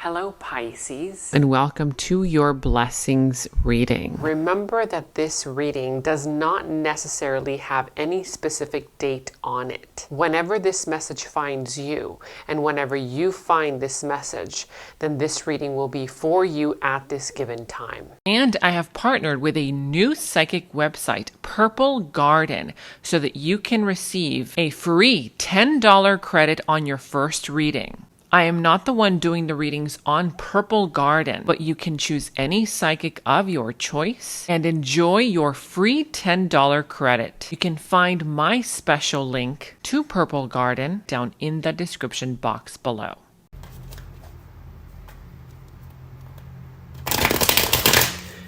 Hello, Pisces. And welcome to your blessings reading. Remember that this reading does not necessarily have any specific date on it. Whenever this message finds you, and whenever you find this message, then this reading will be for you at this given time. And I have partnered with a new psychic website, Purple Garden, so that you can receive a free $10 credit on your first reading. I am not the one doing the readings on Purple Garden, but you can choose any psychic of your choice and enjoy your free $10 credit. You can find my special link to Purple Garden down in the description box below.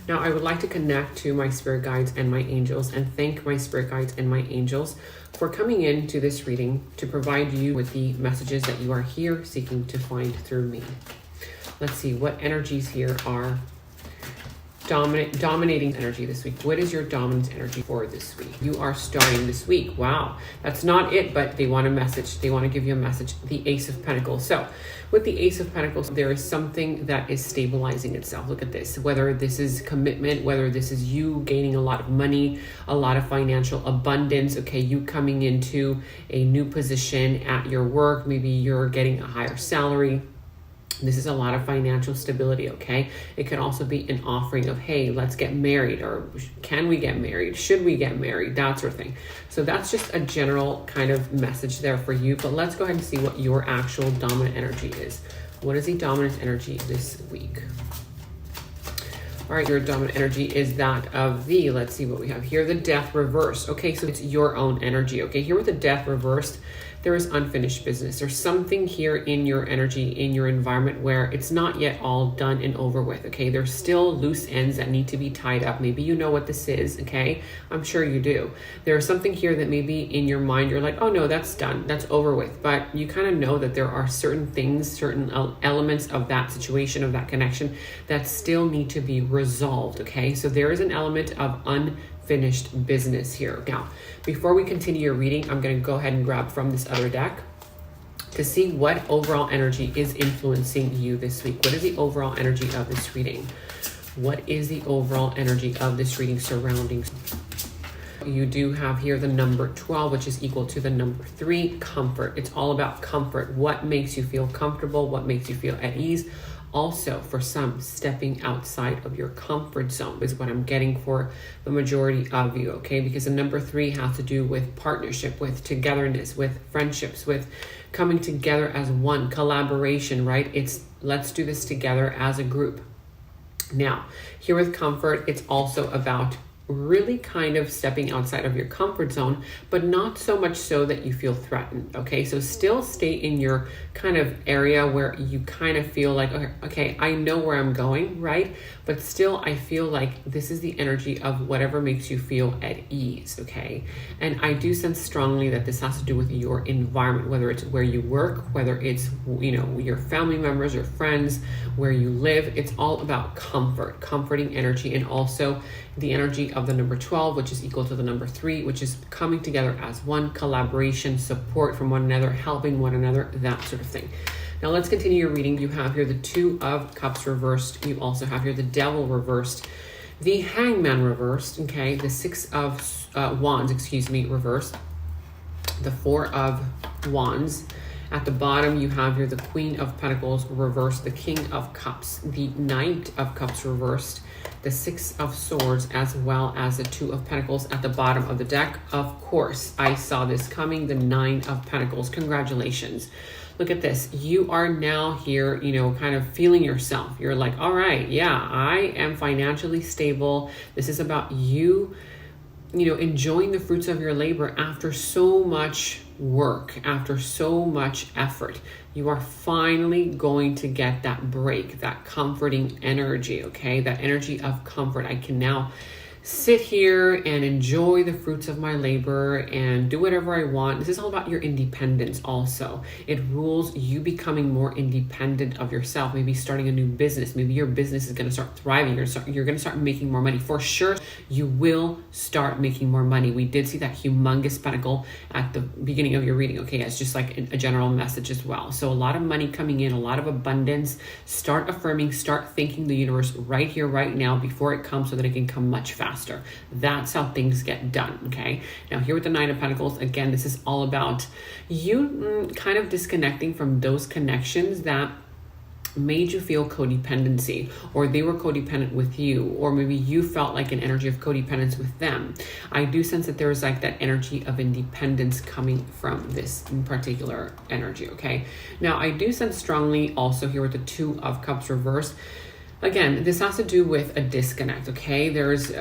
Now, I would like to connect to my spirit guides and my angels and thank my spirit guides and my angels for coming into this reading to provide you with the messages that you are here seeking to find through me. Let's see what energies here are dominating energy this week. What is your dominant energy for this week? You are starting this week. Wow. That's not it, but they want a message. They want to give you a message. The Ace of Pentacles. So with the Ace of Pentacles, there is something that is stabilizing itself. Look at this. Whether this is commitment, whether this is you gaining a lot of money, a lot of financial abundance, okay, you coming into a new position at your work, maybe you're getting a higher salary. This is a lot of financial stability, okay? It could also be an offering of, hey, let's get married, or can we get married? Should we get married? That sort of thing. So that's just a general kind of message there for you. But let's go ahead and see what your actual dominant energy is. What is the dominant energy this week? All right, your dominant energy is that of the, let's see what we have here, the Death reversed. Okay, so it's your own energy. Okay, here with the Death reversed, there is unfinished business. There's something here in your energy, in your environment, where it's not yet all done and over with, okay? There's still loose ends that need to be tied up. Maybe you know what this is, okay? I'm sure you do. There's something here that maybe in your mind, you're like, oh no, that's done, that's over with. But you kind of know that there are certain things, certain elements of that situation, of that connection, that still need to be resolved, okay? So there is an element of unfinished business here. Now, before we continue your reading, I'm going to go ahead and grab from this other deck to see what overall energy is influencing you this week. What is the overall energy of this reading? What is the overall energy of this reading surrounding? You do have here the number 12, which is equal to the number 3, comfort. It's all about comfort. What makes you feel comfortable? What makes you feel at ease? Also, for some, stepping outside of your comfort zone is what I'm getting for the majority of you, okay? Because the number 3 has to do with partnership, with togetherness, with friendships, with coming together as one, collaboration, right? It's let's do this together as a group. Now, here with comfort, it's also about really kind of stepping outside of your comfort zone, but not so much so that you feel threatened, okay? So still stay in your kind of area where you kind of feel like, okay, I know where I'm going, right? But still, I feel like this is the energy of whatever makes you feel at ease, okay? And I do sense strongly that this has to do with your environment, whether it's where you work, whether it's, you know, your family members, your friends, where you live. It's all about comfort, comforting energy, and also the energy of the number 12, which is equal to the number 3, which is coming together as one, collaboration, support from one another, helping one another, that sort of thing. Now let's continue your reading. You have here the 2 of Cups reversed. You also have here the Devil reversed, the Hangman reversed, okay, the 6 of Wands, reversed, the 4 of Wands. At the bottom, you have here the Queen of Pentacles reversed, the King of Cups, the Knight of Cups reversed, the 6 of Swords, as well as the 2 of Pentacles at the bottom of the deck. Of course, I saw this coming, the 9 of Pentacles. Congratulations. Look at this. You are now here, you know, kind of feeling yourself. You're like, all right, yeah, I am financially stable. This is about you, you know, enjoying the fruits of your labor after so much work, after so much effort. You are finally going to get that break, that comforting energy, okay? That energy of comfort. I can now sit here and enjoy the fruits of my labor and do whatever I want. This is all about your independence also. It rules you becoming more independent of yourself, maybe starting a new business. Maybe your business is going to start thriving. You're going to start making more money. For sure, you will start making more money. We did see that humongous pentacle at the beginning of your reading. Okay, it's just like a general message as well. So a lot of money coming in, a lot of abundance. Start affirming, start thanking the universe right here, right now, before it comes so that it can come much faster. That's how things get done, okay? Now here with the Nine of Pentacles, again, this is all about you kind of disconnecting from those connections that made you feel codependency, or they were codependent with you, or maybe you felt like an energy of codependence with them. I do sense that there is like that energy of independence coming from this particular energy, okay? Now I do sense strongly also here with the Two of Cups reversed. Again, this has to do with a disconnect, okay? There's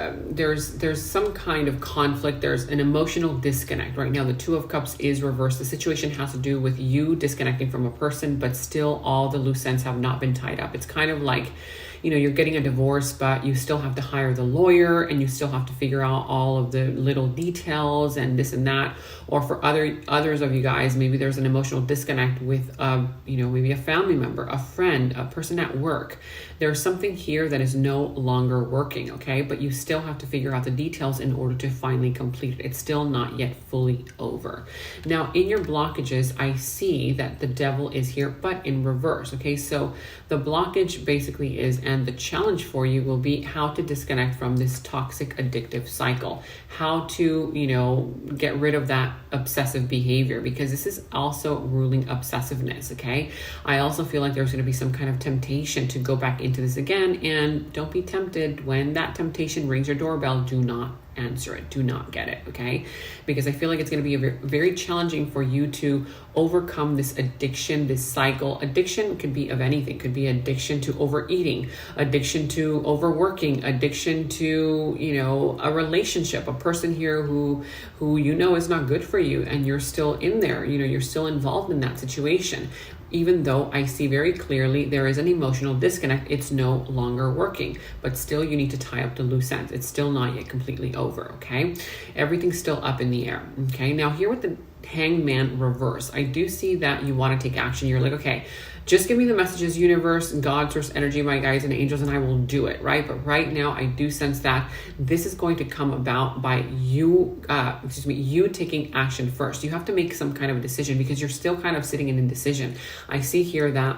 some kind of conflict. There's an emotional disconnect. Right now, the Two of Cups is reversed. The situation has to do with you disconnecting from a person, but still all the loose ends have not been tied up. It's kind of like, you know, you're getting a divorce, but you still have to hire the lawyer and you still have to figure out all of the little details and this and that. Or for others of you guys, maybe there's an emotional disconnect with, you know, maybe a family member, a friend, a person at work. There's something here that is no longer working, okay? But you still have to figure out the details in order to finally complete it. It's still not yet fully over. Now, in your blockages, I see that the Devil is here, but in reverse, okay? So the blockage basically is, and the challenge for you will be how to disconnect from this toxic addictive cycle, how to, you know, get rid of that obsessive behavior, because this is also ruling obsessiveness, okay? I also feel like there's going to be some kind of temptation to go back into this again, and don't be tempted. When that temptation rings your doorbell, do not answer it. Do not get it, okay? Because I feel like it's going to be very challenging for you to overcome this addiction, this cycle. Addiction could be of anything. Could be addiction to overeating, addiction to overworking, addiction to, you know, a relationship, a person here who you know is not good for you, and you're still in there. You know, you're still involved in that situation. Even though I see very clearly there is an emotional disconnect, it's no longer working, but still you need to tie up the loose ends. It's still not yet completely over, okay? Everything's still up in the air, okay? Now here with the Hangman reverse, I do see that you want to take action. You're like, okay, just give me the messages, universe, God, source energy, my guides and angels, and I will do it, right? But right now, I do sense that this is going to come about by you, you taking action first. You have to make some kind of a decision because you're still kind of sitting in indecision. I see here that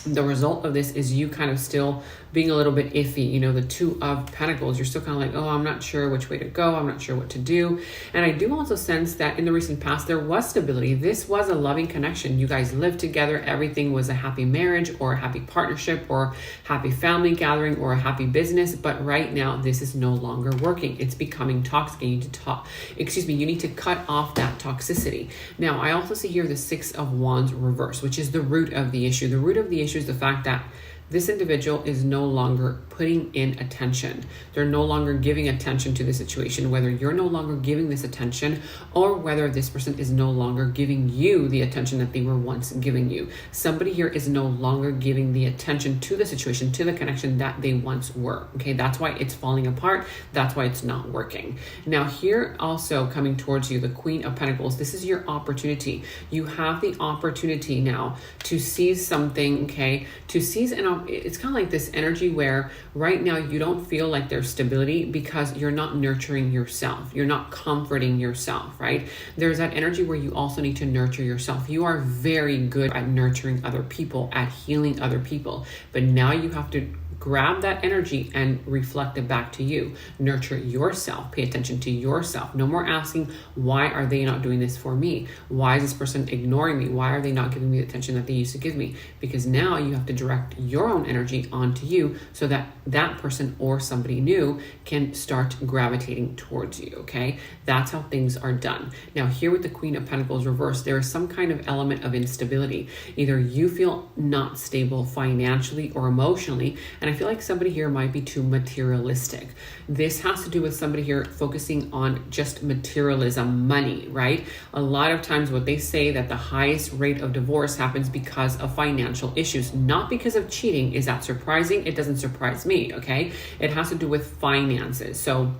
the result of this is you kind of still being a little bit iffy. You know, the Two of Pentacles, you're still kind of like, oh, I'm not sure which way to go. I'm not sure what to do. And I do also sense that in the recent past, there was stability. This was a loving connection. You guys lived together. Everything was a happy marriage or a happy partnership or happy family gathering or a happy business. But right now, this is no longer working. It's becoming toxic. You need to cut off that toxicity. Now, I also see here the Six of Wands reverse, which is the root of the issue. The root of the issue is the fact that this individual is no longer putting in attention. They're no longer giving attention to the situation, whether you're no longer giving this attention or whether this person is no longer giving you the attention that they were once giving you. Somebody here is no longer giving the attention to the situation, to the connection that they once were. Okay, that's why it's falling apart. That's why it's not working. Now here also coming towards you, the Queen of Pentacles, this is your opportunity. You have the opportunity now to seize something, okay, to seize it's kind of like this energy where right now you don't feel like there's stability because you're not nurturing yourself. You're not comforting yourself, right? There's that energy where you also need to nurture yourself. You are very good at nurturing other people, at healing other people, but now you have to grab that energy and reflect it back to you. Nurture yourself. Pay attention to yourself. No more asking, why are they not doing this for me? Why is this person ignoring me? Why are they not giving me the attention that they used to give me? Because now you have to direct your own energy onto you so that that person or somebody new can start gravitating towards you, okay? That's how things are done. Now here with the Queen of Pentacles reversed, there is some kind of element of instability. Either you feel not stable financially or emotionally, and I feel like somebody here might be too materialistic. This has to do with somebody here focusing on just materialism, money, right? A lot of times what they say that the highest rate of divorce happens because of financial issues, not because of cheating. Is that surprising? It doesn't surprise me, okay? It has to do with finances. So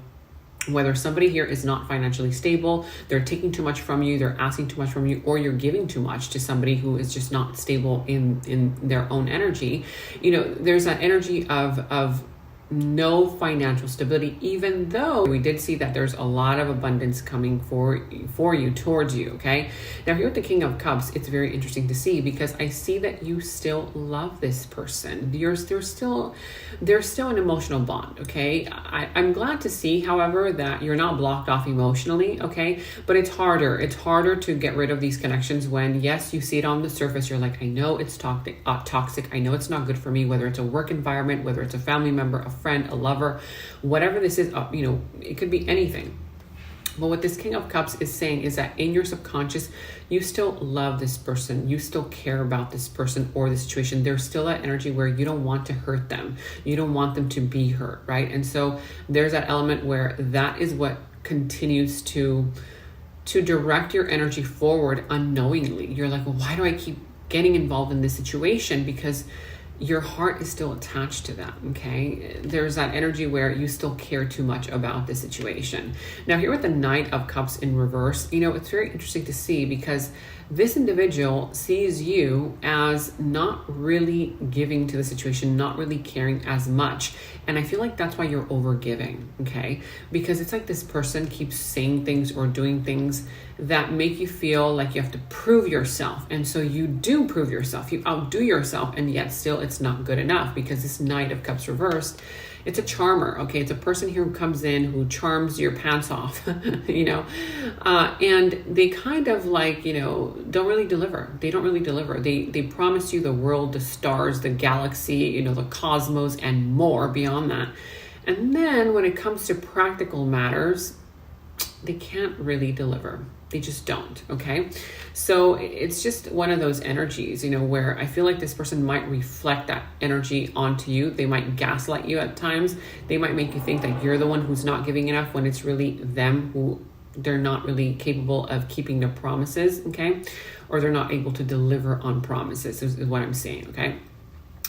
Whether somebody here is not financially stable, they're taking too much from you, they're asking too much from you, or you're giving too much to somebody who is just not stable in their own energy. You know, there's that energy of no financial stability, even though we did see that there's a lot of abundance coming for you, towards you. Okay, now here with the King of Cups, it's very interesting to see, because I see that you still love this person. There's still an emotional bond. Okay, I'm glad to see, however, that you're not blocked off emotionally. Okay, but it's harder to get rid of these connections when, yes, you see it on the surface, you're like, I know it's toxic, I know it's not good for me, whether it's a work environment, whether it's a family member, a friend, a lover, whatever this is, you know, it could be anything. But what this King of Cups is saying is that in your subconscious, you still love this person. You still care about this person or the situation. There's still that energy where you don't want to hurt them. You don't want them to be hurt, right? And so there's that element where that is what continues to direct your energy forward unknowingly. You're like, well, why do I keep getting involved in this situation? Because your heart is still attached to that, okay? There's that energy where you still care too much about the situation. Now here with the Knight of Cups in reverse, you know, it's very interesting to see, because this individual sees you as not really giving to the situation, not really caring as much. And I feel like that's why you're over giving, okay? Because it's like this person keeps saying things or doing things that make you feel like you have to prove yourself. And so you do prove yourself, you outdo yourself, and yet still it's not good enough, because this Knight of Cups reversed, it's a charmer, okay? It's a person here who comes in, who charms your pants off, you know? And they kind of like, you know, don't really deliver. They don't really deliver. They promise you the world, the stars, the galaxy, you know, the cosmos, and more beyond that. And then when it comes to practical matters, they can't really deliver. They just don't, okay? So it's just one of those energies, you know, where I feel like this person might reflect that energy onto you. They might gaslight you at times. They might make you think that you're the one who's not giving enough, when it's really them who they're not really capable of keeping their promises, okay? Or they're not able to deliver on promises is what I'm saying, okay?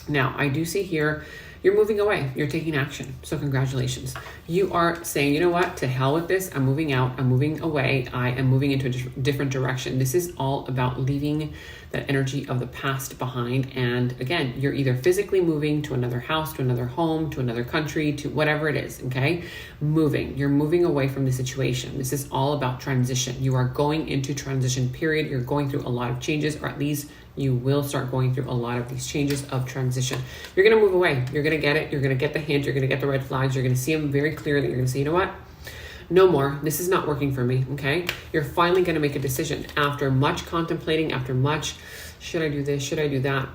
Now, I do see here, you're moving away. You're taking action. So congratulations. You are saying, you know what, to hell with this. I'm moving out. I'm moving away. I am moving into a different direction. This is all about leaving that energy of the past behind. And again, you're either physically moving to another house, to another home, to another country, to whatever it is, okay? Moving. You're moving away from the situation. This is all about transition. You are going into transition period. You're going through a lot of changes, or at least you will start going through a lot of these changes of transition. You're going to move away. You're going to get it. You're going to get the hint. You're going to get the red flags. You're going to see them very clearly. You're going to say, you know what? No more. This is not working for me. Okay. You're finally going to make a decision after much contemplating, after much, should I do this? Should I do that?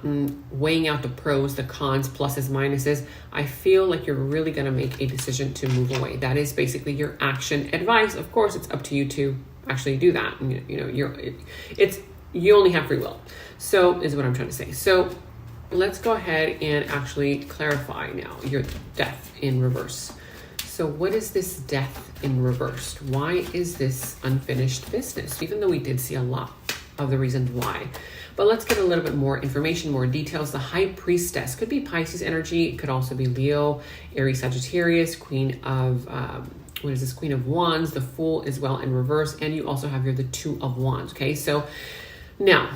Weighing out the pros, the cons, pluses, minuses. I feel like you're really going to make a decision to move away. That is basically your action advice. Of course, it's up to you to actually do that. You know, you only have free will. So is what I'm trying to say. So let's go ahead and actually clarify now your Death in reverse. So what is this Death in reverse? Why is this unfinished business? Even though we did see a lot of the reasons why. But let's get a little bit more information, more details. The High Priestess could be Pisces energy. It could also be Leo, Aries, Sagittarius, Queen of... what is this? Queen of Wands, the Fool as well in reverse. And you also have here the Two of Wands. Okay, so now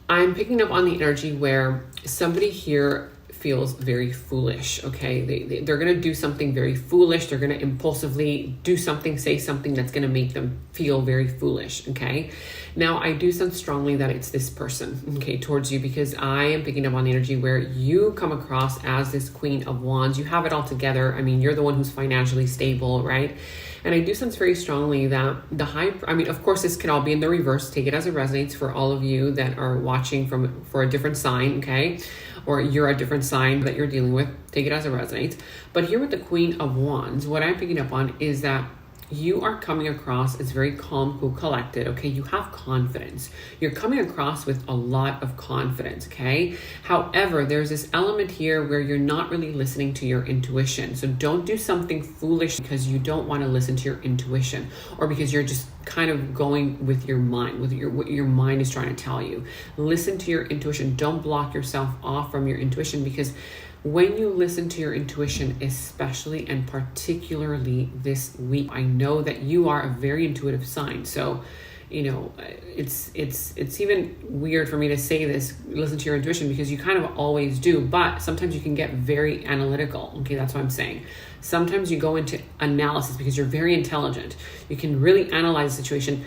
I'm picking up on the energy where somebody here feels very foolish, okay? They're going to do something very foolish. They're going to impulsively do something, say something that's going to make them feel very foolish, okay? Now, I do sense strongly that it's this person, okay, towards you, because I am picking up on the energy where you come across as this Queen of Wands. You have it all together. I mean, you're the one who's financially stable, right? And I do sense very strongly that of course, this can all be in the reverse. Take it as it resonates for all of you that are watching for a different sign, okay? Or you're a different sign that you're dealing with. Take it as it resonates. But here with the Queen of Wands, what I'm picking up on is that you are coming across as very calm, cool, collected, okay? You have confidence. You're coming across with a lot of confidence, okay? However, there's this element here where you're not really listening to your intuition. So don't do something foolish because you don't want to listen to your intuition, or because you're just kind of going with your mind, with what your mind is trying to tell you. Listen to your intuition. Don't block yourself off from your intuition, because when you listen to your intuition, especially and particularly this week, I know that you are a very intuitive sign. So, it's even weird for me to say this, listen to your intuition, because you kind of always do, but sometimes you can get very analytical. Okay, that's what I'm saying. Sometimes you go into analysis because you're very intelligent. You can really analyze the situation.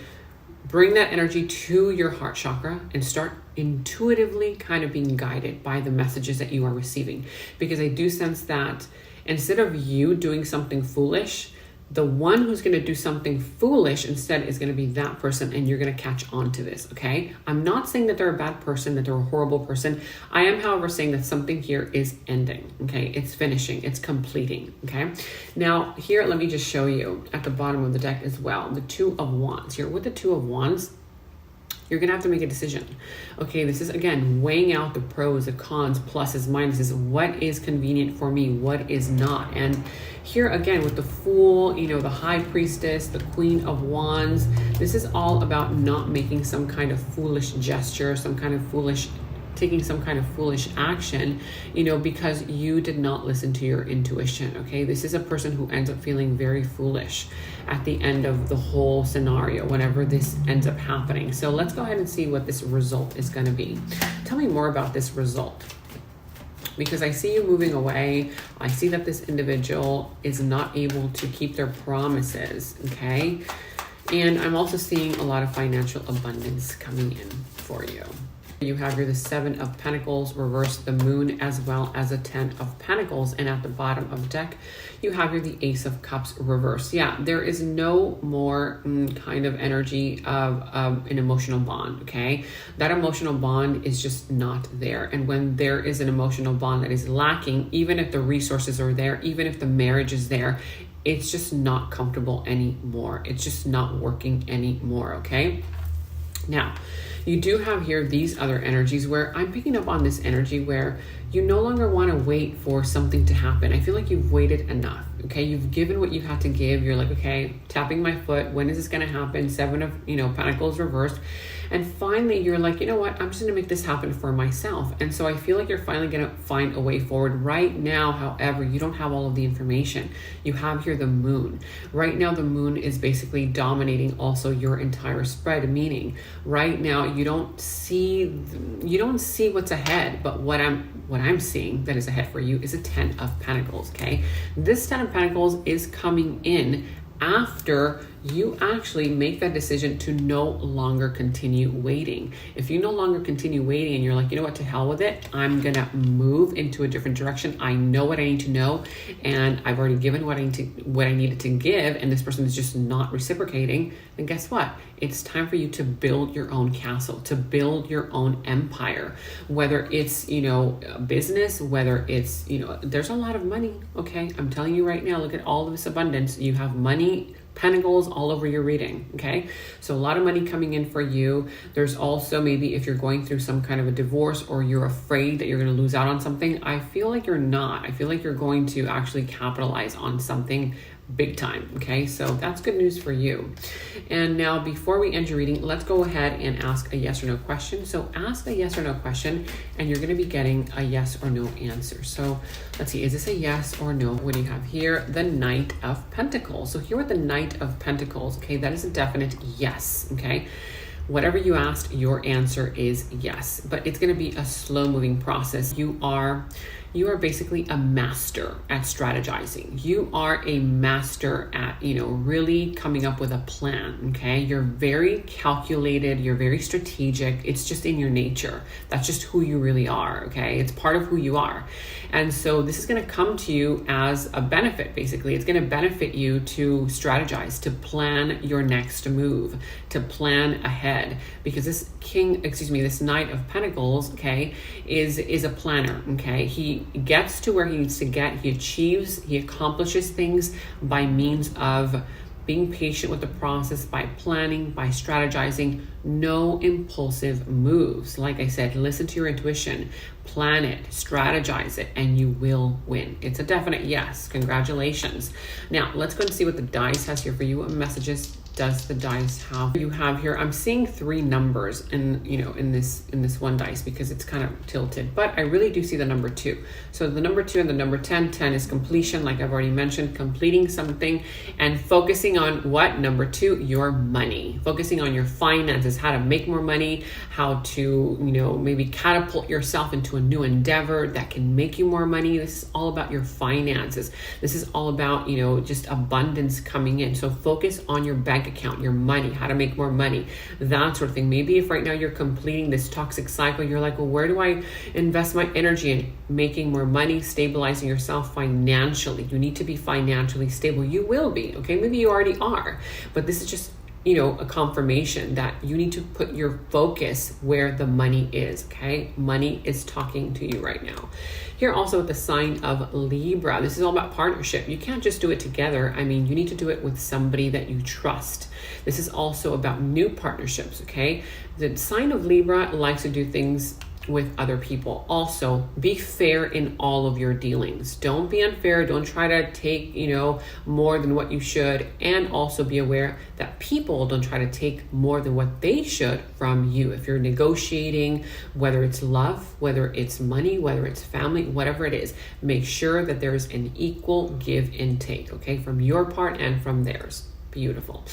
Bring that energy to your heart chakra and start intuitively kind of being guided by the messages that you are receiving. Because I do sense that instead of you doing something foolish, the one who's going to do something foolish instead is going to be that person, and you're going to catch on to this, okay? I'm not saying that they're a bad person, that they're a horrible person. I am, however, saying that something here is ending, okay? It's finishing, it's completing, okay? Now, here, let me just show you at the bottom of the deck as well, the Two of Wands. Here, with the Two of Wands, you're going to have to make a decision. Okay, this is, again, weighing out the pros, the cons, pluses, minuses. What is convenient for me? What is not? And here, again, with the Fool, the High Priestess, the Queen of Wands, this is all about not making some kind of foolish gesture, taking some kind of foolish action, because you did not listen to your intuition, okay? This is a person who ends up feeling very foolish at the end of the whole scenario, whenever this ends up happening. So let's go ahead and see what this result is going to be. Tell me more about this result, because I see you moving away. I see that this individual is not able to keep their promises, okay? And I'm also seeing a lot of financial abundance coming in for you. You have here the Seven of Pentacles reversed, the Moon, as well as a Ten of Pentacles. And at the bottom of the deck, you have here the Ace of Cups reversed. Yeah, there is no more kind of energy of an emotional bond, okay? That emotional bond is just not there. And when there is an emotional bond that is lacking, even if the resources are there, even if the marriage is there, it's just not comfortable anymore. It's just not working anymore, okay? Now, you do have here these other energies where I'm picking up on this energy where you no longer want to wait for something to happen. I feel like you've waited enough, okay? You've given what you had to give. You're like, okay, tapping my foot. When is this going to happen? Seven of, Pentacles reversed. And finally, you're like, you know what? I'm just going to make this happen for myself. And so I feel like you're finally going to find a way forward. Right now, however, you don't have all of the information. You have here the Moon. Right now, the Moon is basically dominating also your entire spread, meaning right now you don't see what's ahead, but what I'm seeing that is ahead for you is a Ten of Pentacles, okay? This Ten of Pentacles is coming in after you actually make that decision to no longer continue waiting. If you no longer continue waiting and you're like, you know what, to hell with it, I'm gonna move into a different direction. I know what I need to know, and I've already given what I needed to give, and this person is just not reciprocating, then guess what? It's time for you to build your own castle, to build your own empire, whether it's, a business, whether it's, there's a lot of money, okay? I'm telling you right now, look at all of this abundance. You have money, pentacles all over your reading, okay? So a lot of money coming in for you. There's also maybe if you're going through some kind of a divorce or you're afraid that you're going to lose out on something, I feel like you're not. I feel like you're going to actually capitalize on something big time, okay? So that's good news for you. And now before we end your reading, let's go ahead and ask a yes or no question. So ask a yes or no question, and you're going to be getting a yes or no answer. So let's see, is this a yes or no? What do you have here? The Knight of Pentacles. So here with the Knight of Pentacles, okay, that is a definite yes, okay? Whatever you asked, your answer is yes, but it's going to be a slow moving process. You are basically a master at strategizing. You are a master at, really coming up with a plan, okay? You're very calculated. You're very strategic. It's just in your nature. That's just who you really are, okay? It's part of who you are. And so this is going to come to you as a benefit, basically. It's going to benefit you to strategize, to plan your next move, to plan ahead, because this Knight of Pentacles, okay, is a planner, okay? He gets to where he needs to get. He achieves, he accomplishes things by means of being patient with the process, by planning, by strategizing. No impulsive moves. Like I said, listen to your intuition, plan it, strategize it, and you will win. It's a definite yes. Congratulations. Now, let's go and see what the dice has here for you. What messages does the dice have? You have here, I'm seeing 3 numbers in, in this one dice because it's kind of tilted, but I really do see the number 2. So the number 2 and the number 10 is completion, like I've already mentioned, completing something and focusing on what? Number 2, your money, focusing on your finances, how to make more money, how to, maybe catapult yourself into a new endeavor that can make you more money. This is all about your finances. This is all about, just abundance coming in. So focus on your bank account, your money, how to make more money, that sort of thing. Maybe if right now you're completing this toxic cycle, you're like, well, where do I invest my energy in? Making more money, stabilizing yourself financially. You need to be financially stable. You will be, okay? Maybe you already are, but this is just a confirmation that you need to put your focus where the money is, okay? Money is talking to you right now. Here also with the sign of Libra, this is all about partnership. You can't just do it together. I mean, you need to do it with somebody that you trust. This is also about new partnerships, okay? The sign of Libra likes to do things with other people. Also, be fair in all of your dealings. Don't be unfair. Don't try to take, more than what you should. And also be aware that people don't try to take more than what they should from you. If you're negotiating, whether it's love, whether it's money, whether it's family, whatever it is, make sure that there's an equal give and take, okay, from your part and from theirs. Beautiful.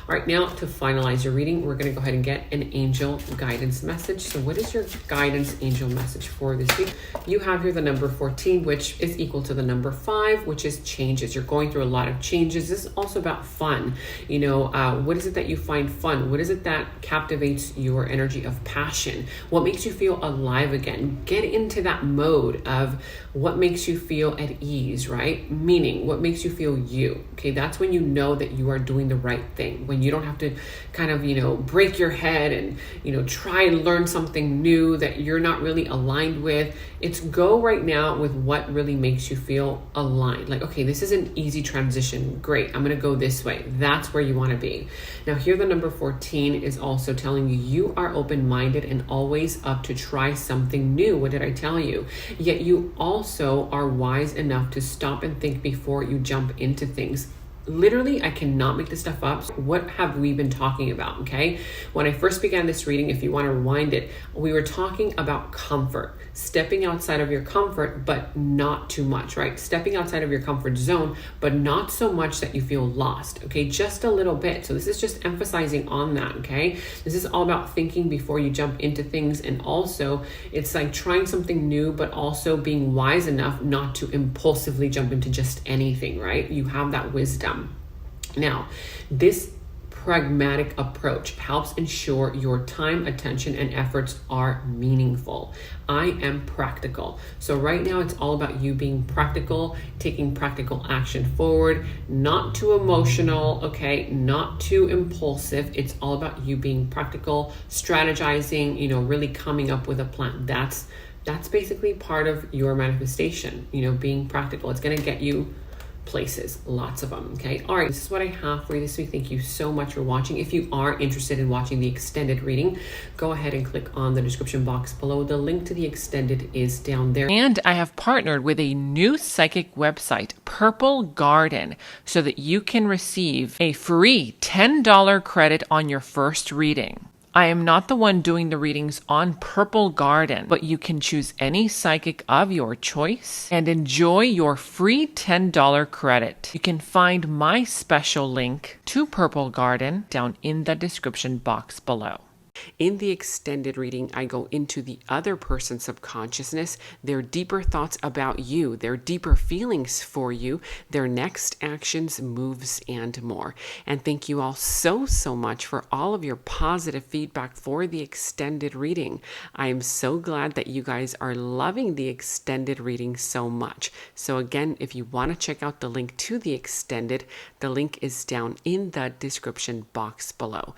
All right, now to finalize your reading, we're going to go ahead and get an angel guidance message. So what is your guidance angel message for this week? You have here the number 14, which is equal to the number 5, which is changes. You're going through a lot of changes. This is also about fun. What is it that you find fun? What is it that captivates your energy of passion? What makes you feel alive again? Get into that mode of what makes you feel at ease, right? Meaning, what makes you feel you? Okay, that's when you know that you are doing the right thing. When you don't have to kind of, break your head and, try and learn something new that you're not really aligned with. It's go right now with what really makes you feel aligned. Like, okay, this is an easy transition. Great. I'm going to go this way. That's where you want to be. Now here, the number 14 is also telling you, you are open-minded and always up to try something new. What did I tell you? Yet you also are wise enough to stop and think before you jump into things. Literally, I cannot make this stuff up. What have we been talking about? Okay. When I first began this reading, if you want to rewind it, we were talking about comfort, stepping outside of your comfort, but not too much, right? Stepping outside of your comfort zone, but not so much that you feel lost. Okay. Just a little bit. So this is just emphasizing on that. Okay. This is all about thinking before you jump into things. And also it's like trying something new, but also being wise enough not to impulsively jump into just anything, right? You have that wisdom. Now, this pragmatic approach helps ensure your time, attention, and efforts are meaningful. I am practical. So right now it's all about you being practical, taking practical action forward, not too emotional, okay, not too impulsive. It's all about you being practical, strategizing, really coming up with a plan. That's basically part of your manifestation, being practical. It's going to get you places, lots of them. Okay. All right. This is what I have for you this week. Thank you so much for watching. If you are interested in watching the extended reading, go ahead and click on the description box below. The link to the extended is down there. And I have partnered with a new psychic website, Purple Garden, so that you can receive a free $10 credit on your first reading. I am not the one doing the readings on Purple Garden, but you can choose any psychic of your choice and enjoy your free $10 credit. You can find my special link to Purple Garden down in the description box below. In the extended reading, I go into the other person's subconsciousness, their deeper thoughts about you, their deeper feelings for you, their next actions, moves, and more. And thank you all so much for all of your positive feedback for the extended reading. I am so glad that you guys are loving the extended reading so much. So again, if you want to check out the link to the extended, the link is down in the description box below.